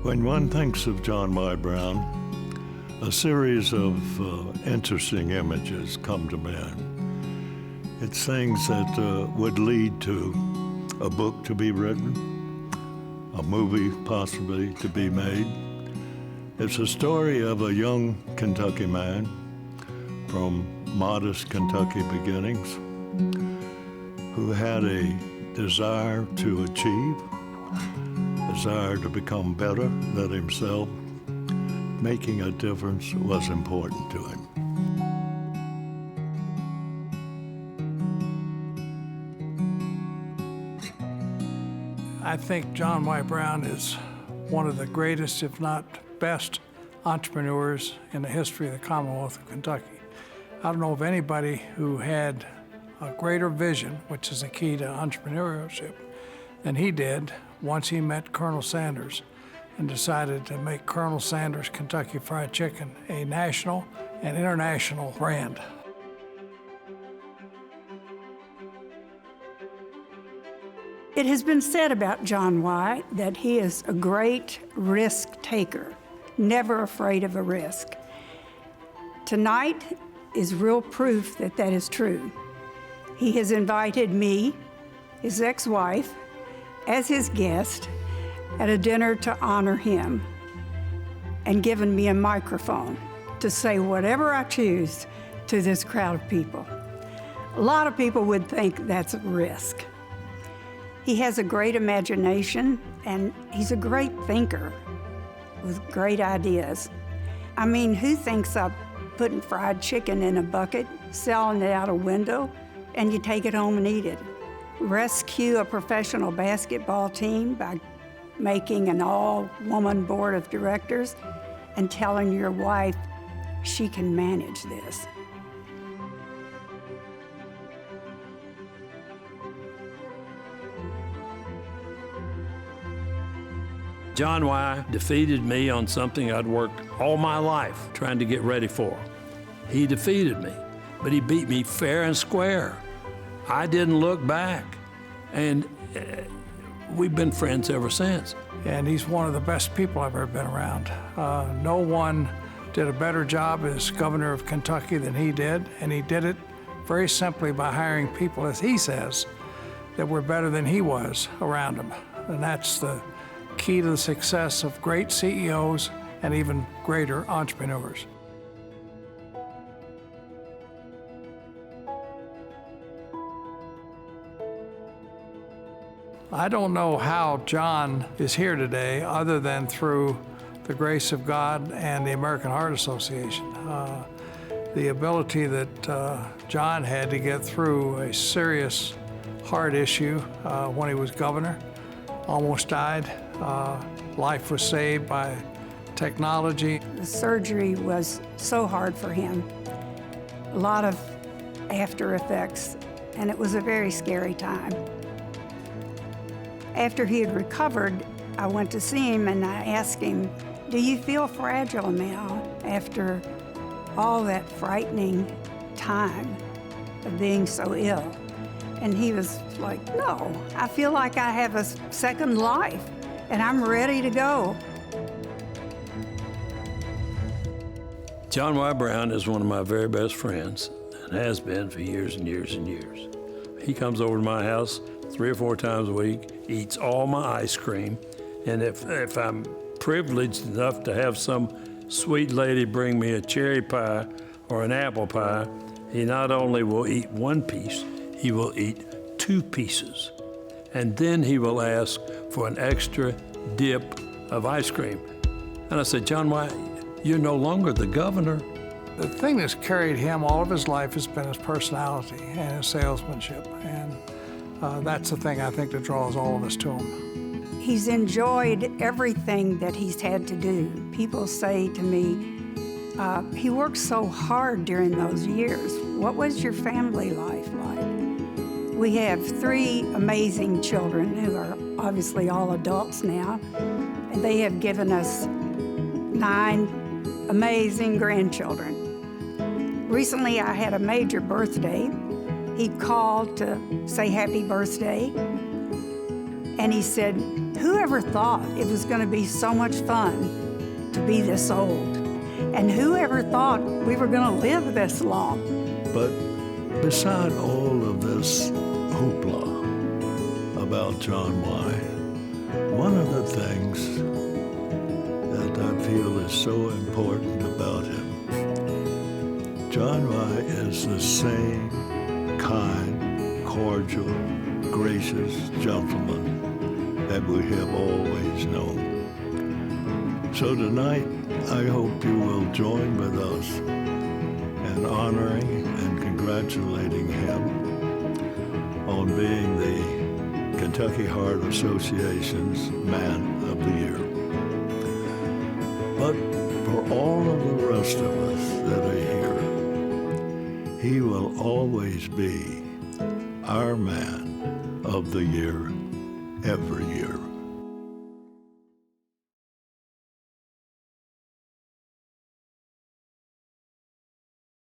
When one thinks of John Y. Brown, a series of interesting images come to mind. It's things that would lead to a book to be written, a movie possibly to be made. It's a story of a young Kentucky man from modest Kentucky beginnings who had a desire to achieve, desire to become better than himself. Making a difference was important to him. I think John Y. Brown is one of the greatest, if not best, entrepreneurs in the history of the Commonwealth of Kentucky. I don't know of anybody who had a greater vision, which is the key to entrepreneurship, than he did once he met Colonel Sanders and decided to make Colonel Sanders Kentucky Fried Chicken a national and international brand. It has been said about John Y. that he is a great risk taker, never afraid of a risk. Tonight is real proof that that is true. He has invited me, his ex-wife, as his guest at a dinner to honor him and given me a microphone to say whatever I choose to this crowd of people. A lot of people would think that's a risk. He has a great imagination and he's a great thinker with great ideas. I mean, who thinks of putting fried chicken in a bucket, selling it out a window, and you take it home and eat it? Rescue a professional basketball team by making an all-woman board of directors and telling your wife she can manage this. John Y. defeated me on something I'd worked all my life trying to get ready for. He defeated me, but he beat me fair and square. I didn't look back, and we've been friends ever since. And he's one of the best people I've ever been around. No one did a better job as governor of Kentucky than he did, and he did it very simply by hiring people, as he says, that were better than he was around him. And that's the key to the success of great CEOs and even greater entrepreneurs. I don't know how John is here today other than through the grace of God and the American Heart Association. The ability that John had to get through a serious heart issue when he was governor, almost died. Life was saved by technology. The surgery was so hard for him. A lot of after effects, and it was a very scary time. After he had recovered, I went to see him and I asked him, "Do you feel fragile now after all that frightening time of being so ill?" And he was like, "No, I feel like I have a second life and I'm ready to go." John Y. Brown is one of my very best friends and has been for years and years and years. He comes over to my house 3 or 4 times a week, eats all my ice cream, and if I'm privileged enough to have some sweet lady bring me a cherry pie or an apple pie, he not only will eat 1 piece, he will eat 2 pieces. And then he will ask for an extra dip of ice cream. And I said, "John, why, you're no longer the governor." The thing that's carried him all of his life has been his personality and his salesmanship. And that's the thing I think that draws all of us to him. He's enjoyed everything that he's had to do. People say to me, he worked so hard during those years. What was your family life like? We have 3 amazing children who are obviously all adults now, and they have given us 9 amazing grandchildren. Recently, I had a major birthday. He called to say happy birthday, And he said, whoever thought it was going to be so much fun to be this old? And whoever thought we were going to live this long? But beside all of this hoopla about John Y., one of the things that I feel is so important about him, John Y. is the same kind, cordial, gracious gentleman that we have always known. So tonight, I hope you will join with us in honoring and congratulating him on being the Kentucky Heart Association's Man of the Year. But for all of the rest of us that are here, he will always be our Man of the Year every year.